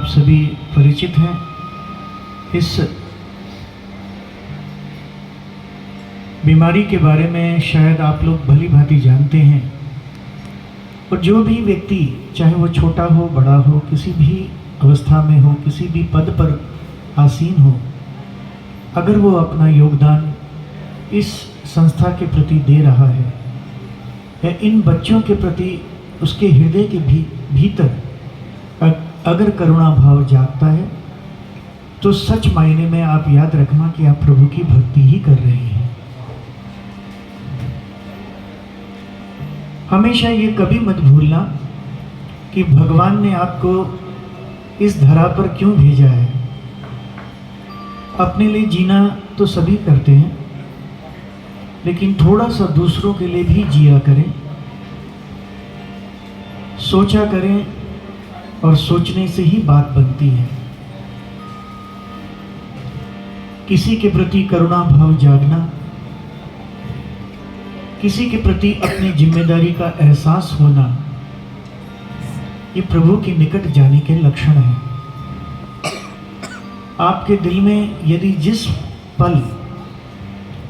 आप सभी परिचित हैं। इस बीमारी के बारे में शायद आप लोग भली भांति जानते हैं। और जो भी व्यक्ति, चाहे वो छोटा हो बड़ा हो, किसी भी अवस्था में हो, किसी भी पद पर आसीन हो, अगर वो अपना योगदान इस संस्था के प्रति दे रहा है या इन बच्चों के प्रति उसके हृदय के भीतर अगर करुणा भाव जागता है, तो सच मायने में आप याद रखना कि आप प्रभु की भक्ति ही कर रहे हैं। हमेशा ये कभी मत भूलना कि भगवान ने आपको इस धरा पर क्यों भेजा है। अपने लिए जीना तो सभी करते हैं, लेकिन थोड़ा सा दूसरों के लिए भी जिया करें, सोचा करें, और सोचने से ही बात बनती है। किसी के प्रति करुणा भाव जागना, किसी के प्रति अपनी जिम्मेदारी का एहसास होना, ये प्रभु के निकट जाने के लक्षण हैं। आपके दिल में यदि जिस पल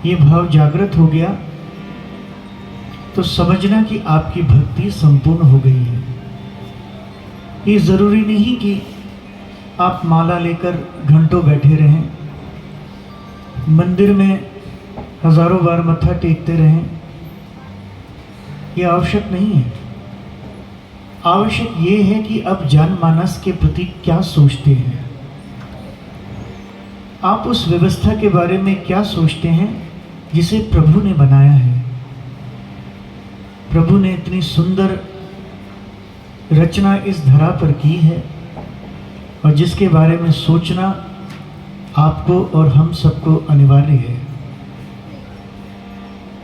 ये भाव जागृत हो गया, तो समझना कि आपकी भक्ति संपूर्ण हो गई है। ये ज़रूरी नहीं कि आप माला लेकर घंटों बैठे रहें, मंदिर में हजारों बार मत्था टेकते रहें, ये आवश्यक नहीं है। आवश्यक ये है कि अब जनमानस के प्रति क्या सोचते हैं, आप उस व्यवस्था के बारे में क्या सोचते हैं जिसे प्रभु ने बनाया है। प्रभु ने इतनी सुंदर रचना इस धरा पर की है, और जिसके बारे में सोचना आपको और हम सबको अनिवार्य है।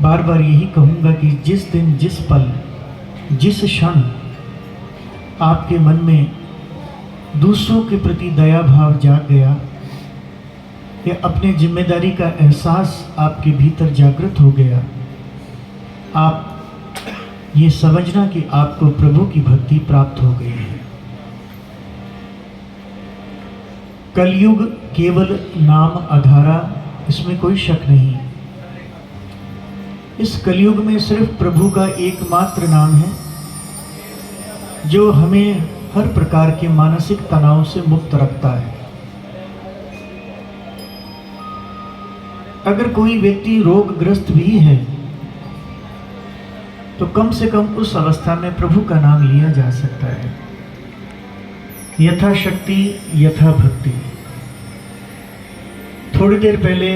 बार बार यही कहूँगा कि जिस दिन, जिस पल, जिस क्षण आपके मन में दूसरों के प्रति दया भाव जाग गया, या अपने जिम्मेदारी का एहसास आपके भीतर जागृत हो गया, आप ये समझना कि आपको प्रभु की भक्ति प्राप्त हो गई है। कलयुग केवल नाम आधारा, इसमें कोई शक नहीं। इस कलयुग में सिर्फ प्रभु का एकमात्र नाम है जो हमें हर प्रकार के मानसिक तनाव से मुक्त रखता है। अगर कोई व्यक्ति रोगग्रस्त भी है, तो कम से कम उस अवस्था में प्रभु का नाम लिया जा सकता है। यथाशक्ति यथा भक्ति। थोड़ी देर पहले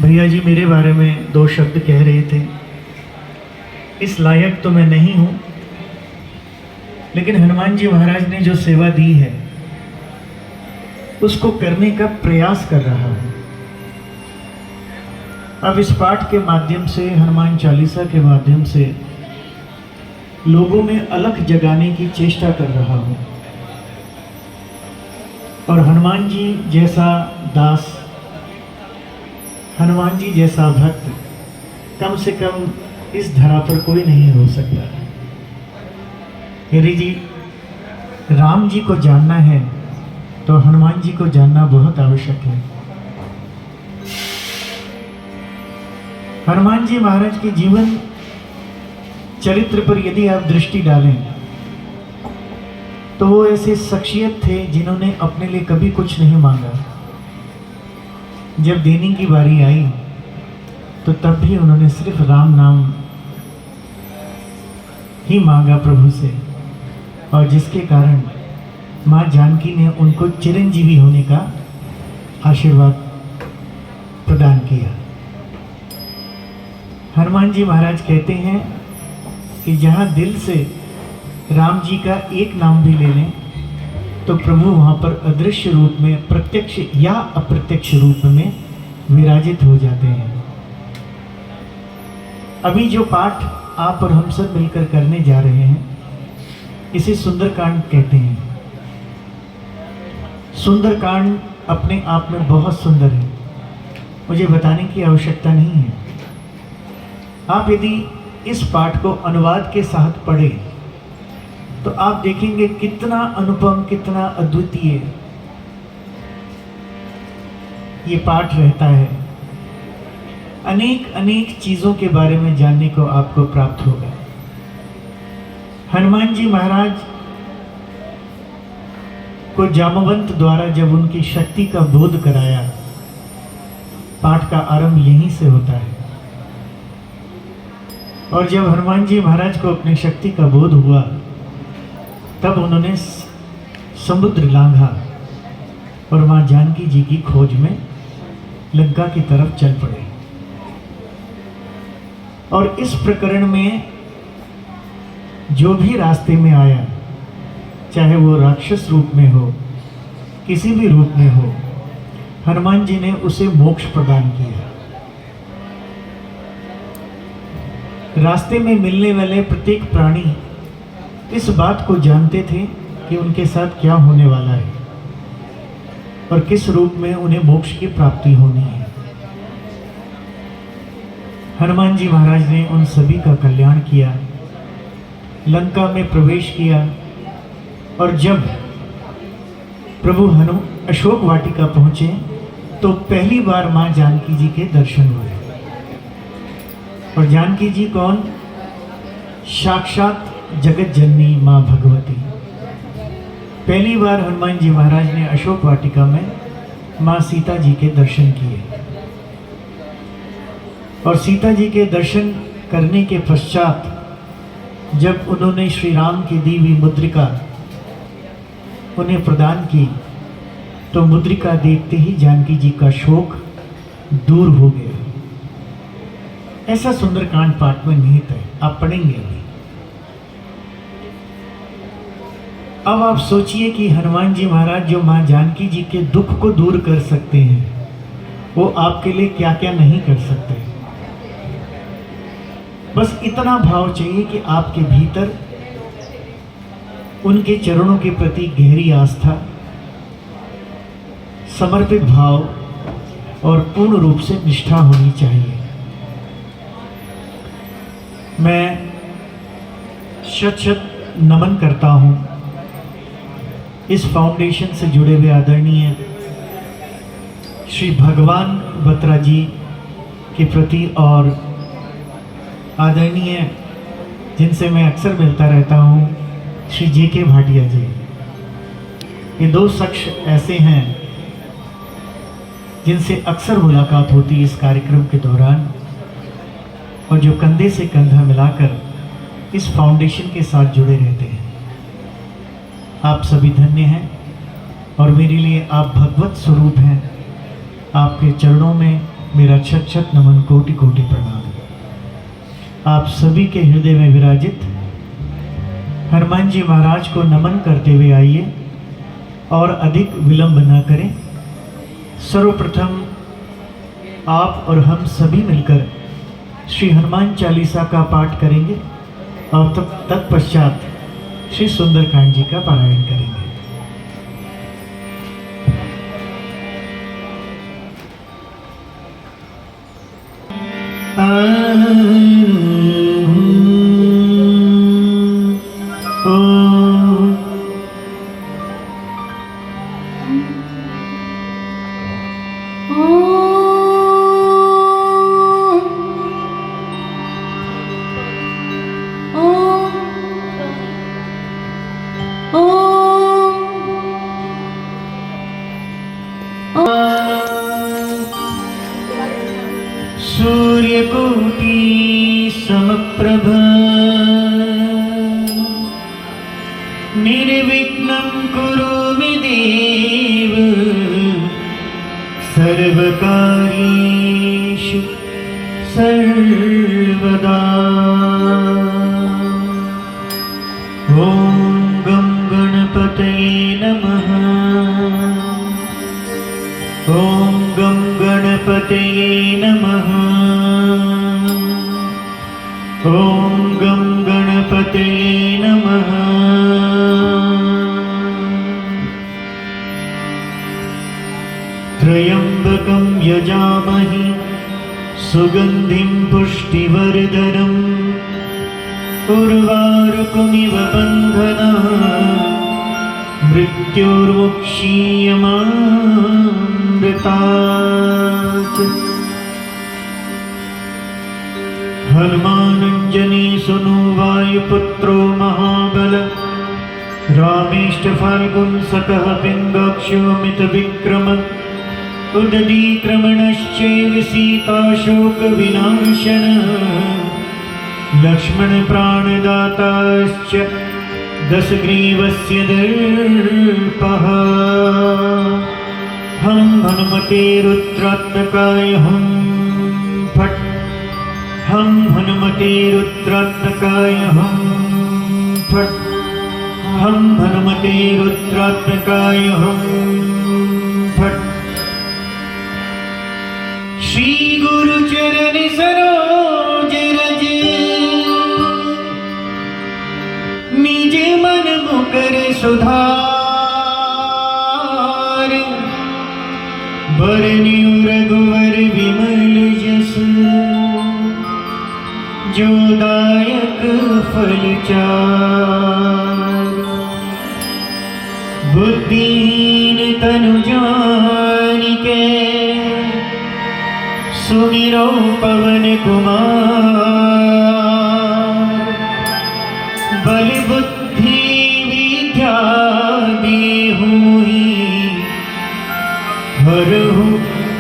भैया जी मेरे बारे में 2 शब्द कह रहे थे। इस लायक तो मैं नहीं हूं, लेकिन हनुमान जी महाराज ने जो सेवा दी है उसको करने का प्रयास कर रहा हूं। अब इस पाठ के माध्यम से, हनुमान चालीसा के माध्यम से लोगों में अलख जगाने की चेष्टा कर रहा हूं। और हनुमान जी जैसा दास, हनुमान जी जैसा भक्त कम से कम इस धरा पर कोई नहीं हो सकता। यदि जी राम जी को जानना है तो हनुमान जी को जानना बहुत आवश्यक है। हनुमान जी महाराज के जीवन चरित्र पर यदि आप दृष्टि डालें, तो वो ऐसे शख्सियत थे जिन्होंने अपने लिए कभी कुछ नहीं मांगा। जब देने की बारी आई तो तब भी उन्होंने सिर्फ राम नाम ही मांगा प्रभु से, और जिसके कारण माँ जानकी ने उनको चिरंजीवी होने का आशीर्वाद प्रदान किया। हनुमान जी महाराज कहते हैं कि जहाँ दिल से राम जी का एक नाम भी ले लें, तो प्रभु वहाँ पर अदृश्य रूप में, प्रत्यक्ष या अप्रत्यक्ष रूप में विराजित हो जाते हैं। अभी जो पाठ आप और हम सब मिलकर करने जा रहे हैं, इसे सुंदरकांड कहते हैं। सुंदरकांड अपने आप में बहुत सुंदर है, मुझे बताने की आवश्यकता नहीं है। आप यदि इस पाठ को अनुवाद के साथ पढ़ें तो आप देखेंगे कितना अनुपम, कितना अद्वितीय ये पाठ रहता है। अनेक अनेक चीजों के बारे में जानने को आपको प्राप्त होगा। हनुमान जी महाराज को जामवंत द्वारा जब उनकी शक्ति का बोध कराया, पाठ का आरंभ यहीं से होता है। और जब हनुमान जी महाराज को अपनी शक्ति का बोध हुआ, तब उन्होंने समुद्र लांघा और मां जानकी जी की खोज में लंका की तरफ चल पड़े। और इस प्रकरण में जो भी रास्ते में आया, चाहे वो राक्षस रूप में हो, किसी भी रूप में हो, हनुमान जी ने उसे मोक्ष प्रदान किया। रास्ते में मिलने वाले प्रत्येक प्राणी इस बात को जानते थे कि उनके साथ क्या होने वाला है और किस रूप में उन्हें मोक्ष की प्राप्ति होनी है। हनुमान जी महाराज ने उन सभी का कल्याण किया, लंका में प्रवेश किया। और जब प्रभु अशोक वाटिका पहुंचे तो पहली बार मां जानकी जी के दर्शन हुए। और जानकी जी कौन? साक्षात जगत जननी मां भगवती। पहली बार हनुमान जी महाराज ने अशोक वाटिका में मां सीता जी के दर्शन किए। और सीता जी के दर्शन करने के पश्चात जब उन्होंने श्री राम की दी हुई मुद्रिका उन्हें प्रदान की, तो मुद्रिका देखते ही जानकी जी का शोक दूर हो गया। ऐसा सुंदरकांड पाठ में निहित है, आप पढ़ेंगे अभी। अब आप सोचिए कि हनुमान जी महाराज जो मां जानकी जी के दुख को दूर कर सकते हैं, वो आपके लिए क्या क्या नहीं कर सकते। बस इतना भाव चाहिए कि आपके भीतर उनके चरणों के प्रति गहरी आस्था, समर्पित भाव और पूर्ण रूप से निष्ठा होनी चाहिए। मैं शत शत नमन करता हूं इस फाउंडेशन से जुड़े हुए आदरणीय श्री भगवान बत्रा जी के प्रति और आदरणीय जिनसे मैं अक्सर मिलता रहता हूँ, श्री जे.के. भाटिया जी। ये दो शख्स ऐसे हैं जिनसे अक्सर मुलाकात होती इस कार्यक्रम के दौरान, और जो कंधे से कंधा मिलाकर इस फाउंडेशन के साथ जुड़े रहते हैं। आप सभी धन्य हैं और मेरे लिए आप भगवत स्वरूप हैं। आपके चरणों में मेरा छत छत नमन, कोटि कोटि प्रणाम। आप सभी के हृदय में विराजित हनुमान जी महाराज को नमन करते हुए आइए और अधिक विलंब न करें। सर्वप्रथम आप और हम सभी मिलकर श्री हनुमान चालीसा का पाठ करेंगे और तत्पश्चात श्री सुंदरकांड जी का पारायण करेंगे। सूर्यकोटि समप्रभ निर्विघ्नं कुरु मे देव सर्वकार्येषु सर्वदा। ॐ गं गणपतये नमः। ॐ गं गणपतये नमः। ॐ गं गणपतये नमः। त्र्यम्बकं यजामहे सुगन्धिं पुष्टिवर्धनम् उर्वारुकमिव बन्धनः मृत्योर्मुक्षीयमामृतात्। हनुमानञ्जनी सुनु वायुपुत्रो महाबल रामेष्टफाल्गुन सकः पिङ्गाक्षोमितविक्रम उदधीक्रमणश्चैव सीताशोकविनाशनः लक्ष्मणप्राणदाताश्च दशग्रीवस्य दर्पः। हम हनुमते रुद्रात्मकाय हम फट्। हम हनुमते रुद्रात्मकाय हम फट्। हम हनुमते रुद्रात्मकाय हम फट्। श्री गुरु चरण सरोज रज निज मन मुकर सुधार। बरनियु रघुवर विमल जस जो दायक फल चार। बुद्धिहीन तनु जानिके सुमिरो पवन कुमार। बल बुद्धि विद्या देहु हरहु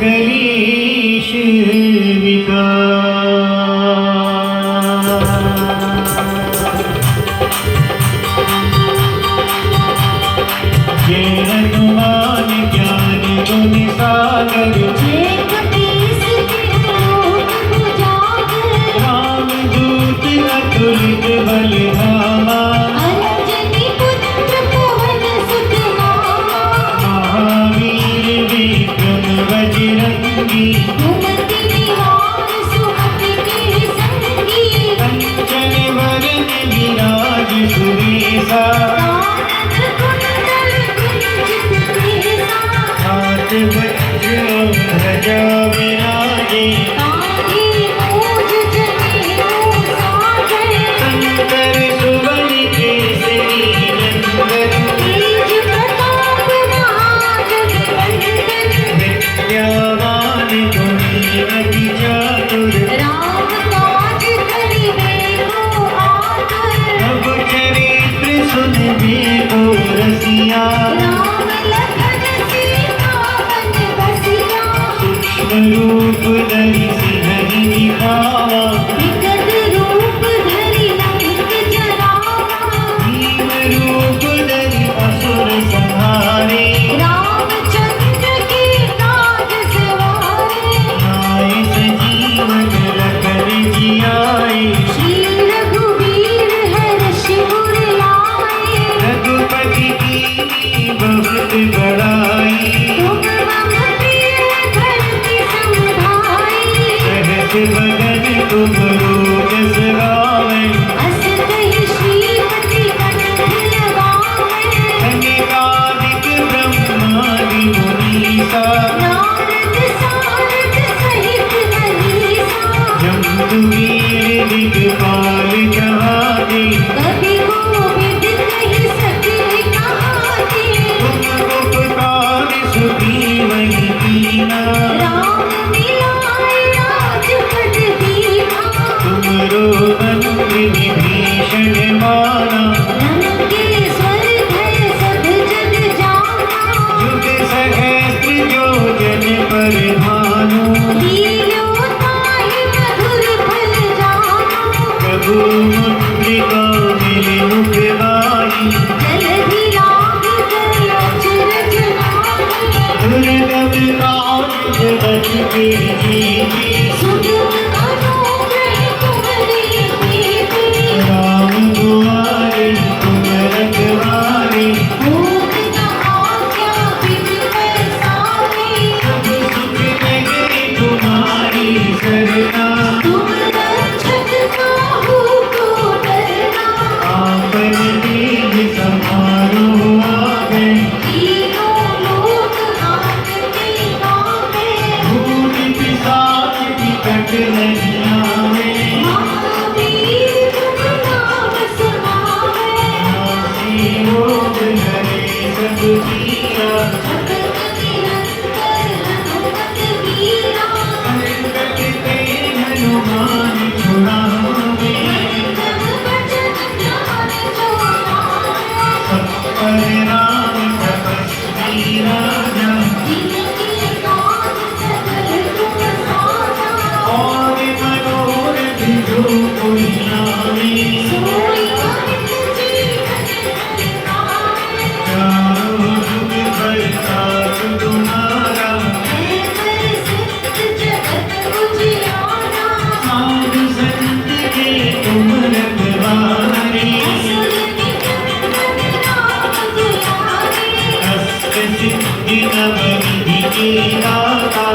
कलेश विकार। जय हनुमान ज्ञान गुण सागर रामदूत अतुलित बलधामा। महावीर विक्रम बजरंगी कंचन वरन विराज सुरेशा। हाथ वज्र ध्वजा विराजे शंकर सुवन केसरी नंदन। विद्यावान गुणी अति चातुर प्रभु चरित्र सुनबे को रसिया। सूक्ष्म रूप धरि सिंह दिखावा भीम रूप धरि असुर संहारे। नाय सजीवन लखन जियाए रघुपति कीन्ही वीरा संकट ते हनुमान छुड़ावे सब पर राम तपस्वी राजा और मनोरथ जो कोई लावे चारों जुग बरसात तुम्हारा साधु संत के तुम रखवारे अष्ट सिद्धि नव निधि के दाता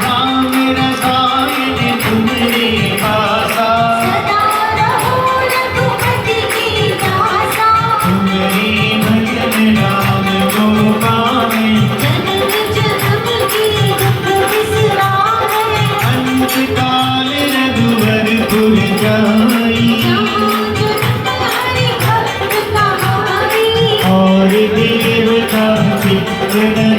राम रसायन तुम्हारे पासा तुम्हारे भजन राम को पावे अंत काल रघुवर पुर जाई और देवता पितर